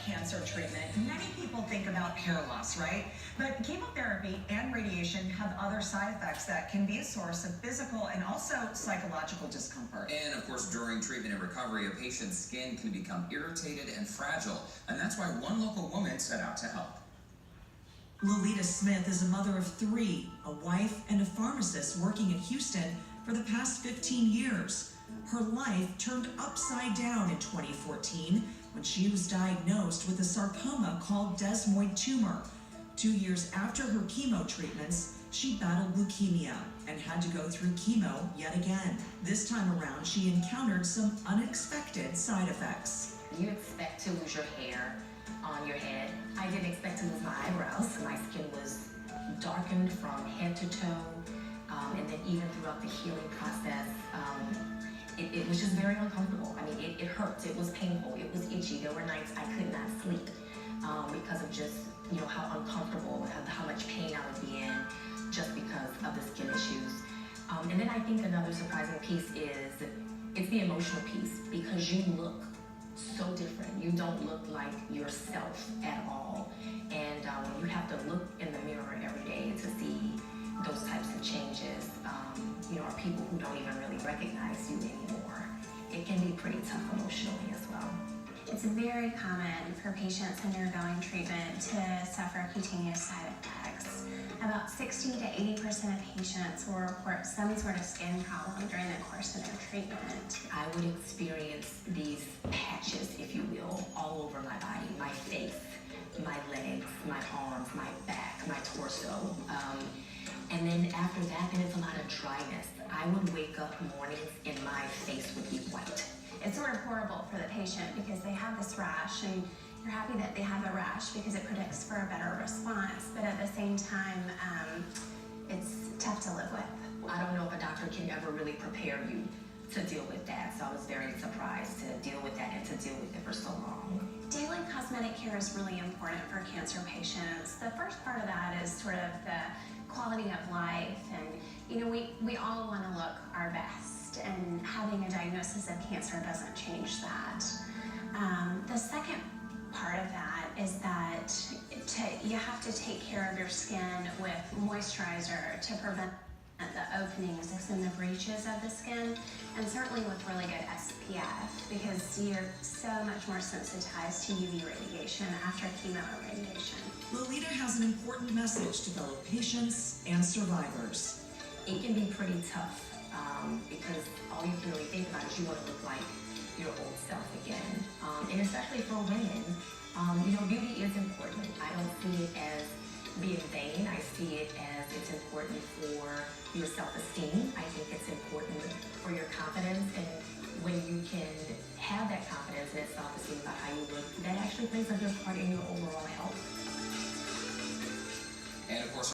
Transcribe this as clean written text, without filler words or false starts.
cancer treatment, many people think about hair loss, right? But chemotherapy and radiation have other side effects that can be a source of physical and also psychological discomfort. And of course, during treatment and recovery, a patient's skin can become irritated and fragile. And that's why one local woman set out to help. Lolita Smith is a mother of 3, a wife, and a pharmacist working in Houston for the past 15 years. Her life turned upside down in 2014 when she was diagnosed with a sarcoma called desmoid tumor. 2 years after her chemo treatments, she battled leukemia and had to go through chemo yet again. This time around, she encountered some unexpected side effects. You expect to lose your hair on your head. I didn't expect to lose my eyebrows. My skin was darkened from head to toe, and then even throughout the healing process, it was just very uncomfortable. I mean, it hurt, it was painful, it was itchy. There were nights I could not sleep because of just, how uncomfortable, how much pain I would be in just because of the skin issues. And then I think another surprising piece is it's the emotional piece, because you look so different. You don't look like yourself at all. And when you have to look in the mirror every day to see those types of changes, or people who don't even really recognize you anymore, it can be pretty tough emotionally as well. It's very common for patients undergoing treatment to suffer cutaneous side effects. About 60 to 80% of patients will report some sort of skin problem during the course of their treatment. I would experience these patches, if you will, all over my body, my face, my legs, my arms, my back, my torso. And then after that, then it's a lot of dryness. I would wake up mornings and my face would be white. It's sort of horrible for the patient because they have this rash, and you're happy that they have a rash because it predicts for a better response, but at the same time, it's tough to live with. I don't know if a doctor can ever really prepare you to deal with that, so I was very surprised to deal with that and to deal with it for so long. Daily cosmetic care is really important for cancer patients. The first part of that is sort of the quality of life, and we all want to look our best, and having a diagnosis of cancer doesn't change that. The second part of that is that you have to take care of your skin with moisturizer to prevent the openings and the breaches of the skin, and certainly with really good SPF, because you're so much more sensitized to UV radiation after chemo or radiation. Lolita has an important message to fellow patients and survivors. It can be pretty tough because all you can really think about is you want to look like your old self again. And especially for women, beauty is important. I don't see it as being vain. I see it as it's important for your self-esteem. I think it's important for your confidence, and when you can have that confidence and self-esteem about how you look, that actually plays a good part in your overall health. And of course,